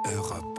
Europe.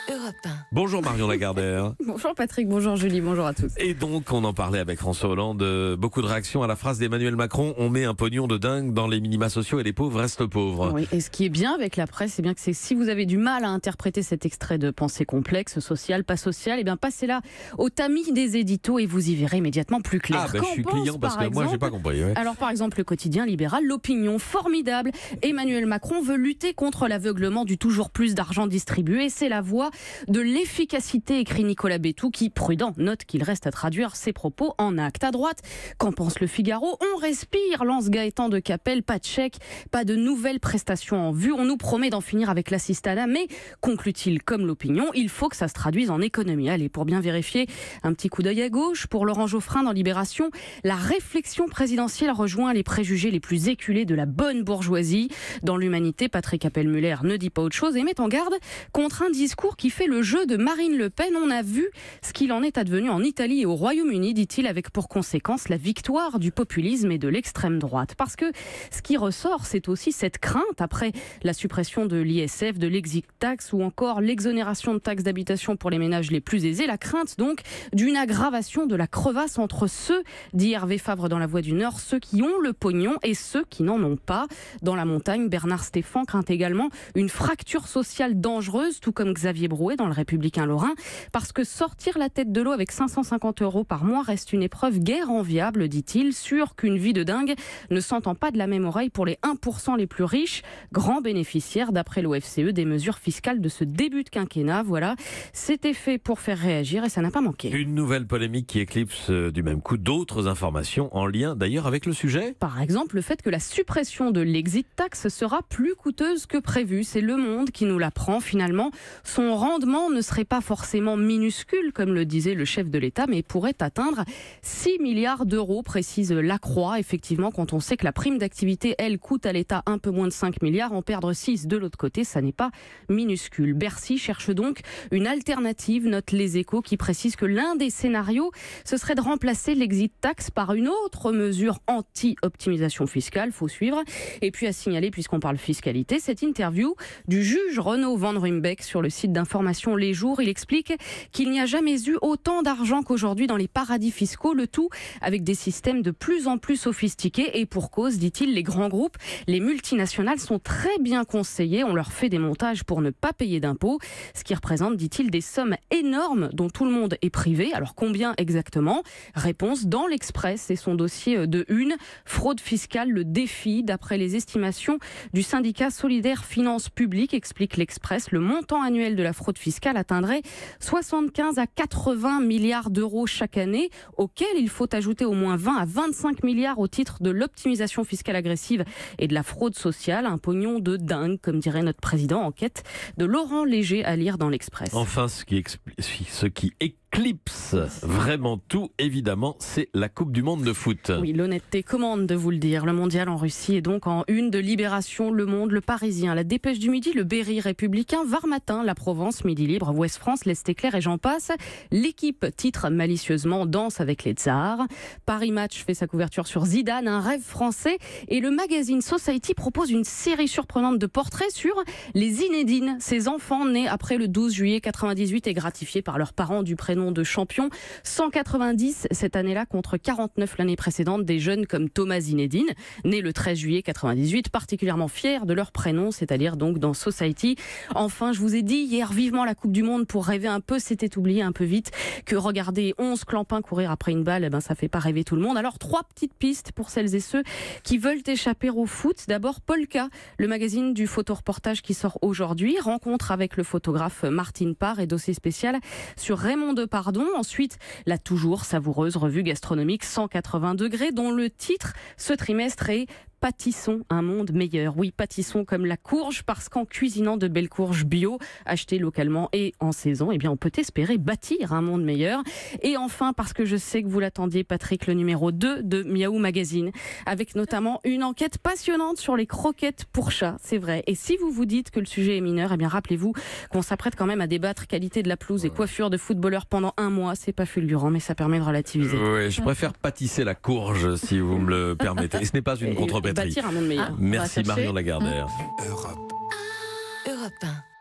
Europe 1. Bonjour Marion Lagardère. Bonjour Patrick, bonjour Julie, bonjour à tous. Et donc, on en parlait avec François Hollande, beaucoup de réactions à la phrase d'Emmanuel Macron, on met un pognon de dingue dans les minima sociaux et les pauvres restent pauvres. Oui, et ce qui est bien avec la presse, c'est bien que si vous avez du mal à interpréter cet extrait de pensée complexe, sociale, pas sociale, et bien passez là au tamis des éditos et vous y verrez immédiatement plus clair. Ah ben je suis client parce que moi j'ai pas compris. Ouais. Alors par exemple le quotidien libéral, l'opinion formidable, Emmanuel Macron veut lutter contre l'aveuglement du toujours plus d'argent distribué, c'est la voie de l'efficacité, écrit Nicolas Bétou, qui, prudent, note qu'il reste à traduire ses propos en actes. À droite, qu'en pense le Figaro? On respire, lance Gaëtan de Capelle, pas de chèque, pas de nouvelles prestations en vue, on nous promet d'en finir avec l'assistanat, mais, conclut-il comme l'opinion, il faut que ça se traduise en économie. Allez, pour bien vérifier, un petit coup d'œil à gauche, pour Laurent Geoffrin dans Libération, la réflexion présidentielle rejoint les préjugés les plus éculés de la bonne bourgeoisie. Dans l'Humanité, Patrick Appel-Muller ne dit pas autre chose et met en garde contre un discours qui fait le jeu de Marine Le Pen. On a vu ce qu'il en est advenu en Italie et au Royaume-Uni, dit-il, avec pour conséquence la victoire du populisme et de l'extrême droite. Parce que ce qui ressort, c'est aussi cette crainte, après la suppression de l'ISF, de l'exit tax ou encore l'exonération de taxes d'habitation pour les ménages les plus aisés, la crainte donc d'une aggravation de la crevasse entre ceux, dit Hervé Favre dans La Voix du Nord, ceux qui ont le pognon et ceux qui n'en ont pas. Dans la montagne, Bernard Stéphan craint également une fracture sociale dangereuse, tout comme Xavier Drouet dans Le Républicain Lorrain, parce que sortir la tête de l'eau avec 550 € par mois reste une épreuve guère enviable, dit-il, sûr qu'une vie de dingue ne s'entend pas de la même oreille pour les 1% les plus riches, grands bénéficiaires, d'après l'OFCE, des mesures fiscales de ce début de quinquennat. Voilà, c'était fait pour faire réagir et ça n'a pas manqué. Une nouvelle polémique qui éclipse du même coup d'autres informations en lien d'ailleurs avec le sujet. Par exemple, le fait que la suppression de l'exit tax sera plus coûteuse que prévu. C'est Le Monde qui nous l'apprend. Finalement, son rendement ne serait pas forcément minuscule, comme le disait le chef de l'État, mais pourrait atteindre 6 milliards d'euros, précise La Croix. Effectivement, quand on sait que la prime d'activité, elle, coûte à l'État un peu moins de 5 milliards, en perdre 6 de l'autre côté, ça n'est pas minuscule. Bercy cherche donc une alternative, note Les Échos, qui précise que l'un des scénarios, ce serait de remplacer l'exit tax par une autre mesure anti-optimisation fiscale, faut suivre. Et puis à signaler, puisqu'on parle fiscalité, cette interview du juge Renaud Van Ruymbeck sur le site d'information Les Jours. Il explique qu'il n'y a jamais eu autant d'argent qu'aujourd'hui dans les paradis fiscaux, le tout avec des systèmes de plus en plus sophistiqués. Et pour cause, dit-il, les grands groupes, les multinationales sont très bien conseillés. On leur fait des montages pour ne pas payer d'impôts, ce qui représente, dit-il, des sommes énormes dont tout le monde est privé. Alors combien exactement? Réponse dans l'Express et son dossier de une. Fraude fiscale, le défi. D'après les estimations du syndicat Solidaire Finances Publiques, explique l'Express, le montant annuel de la fraude fiscale atteindrait 75 à 80 milliards d'euros chaque année, auquel il faut ajouter au moins 20 à 25 milliards au titre de l'optimisation fiscale agressive et de la fraude sociale. Un pognon de dingue, comme dirait notre président, enquête de Laurent Léger à lire dans l'Express. Enfin, ce qui éclipse vraiment tout, évidemment, c'est la Coupe du Monde de foot. Oui, l'honnêteté commande de vous le dire. Le mondial en Russie est donc en une de Libération, Le Monde, Le Parisien, La Dépêche du Midi, Le Berry Républicain, Var Matin, La Provence, Midi Libre, Ouest France, L'Est Éclair et j'en passe. L'équipe titre malicieusement Danse avec les Tsars. Paris Match fait sa couverture sur Zidane, un rêve français. Et le magazine Society propose une série surprenante de portraits sur les Zinedine, ces enfants nés après le 12 juillet 98 et gratifiés par leurs parents du prénom de champion. 190 cette année-là contre 49 l'année précédente, des jeunes comme Thomas Zinedine, né le 13 juillet 98, particulièrement fiers de leur prénom, c'est-à-dire donc dans Society. Enfin, je vous ai dit hier, vivement la Coupe du Monde pour rêver un peu, c'était oublié un peu vite que regarder 11 clampins courir après une balle, ça fait pas rêver tout le monde. Alors 3 petites pistes pour celles et ceux qui veulent échapper au foot. D'abord Polka, le magazine du photoreportage qui sort aujourd'hui, rencontre avec le photographe Martine Parr et dossier spécial sur Raymond Depardon. Ensuite, la toujours savoureuse revue gastronomique 180 degrés dont le titre ce trimestre est Pâtissons un monde meilleur. Oui, pâtissons comme la courge, parce qu'en cuisinant de belles courges bio, achetées localement et en saison, on peut espérer bâtir un monde meilleur. Et enfin, parce que je sais que vous l'attendiez, Patrick, le numéro 2 de Miaou Magazine, avec notamment une enquête passionnante sur les croquettes pour chats, c'est vrai. Et si vous vous dites que le sujet est mineur, rappelez-vous qu'on s'apprête quand même à débattre qualité de la pelouse et coiffure de footballeurs pendant un mois. C'est pas fulgurant, mais ça permet de relativiser. Oui, je préfère pâtisser la courge, si vous me le permettez. Et ce n'est pas une contre-pétrie. Bâtir un monde meilleur. Merci Marion Lagardère. Europe 1.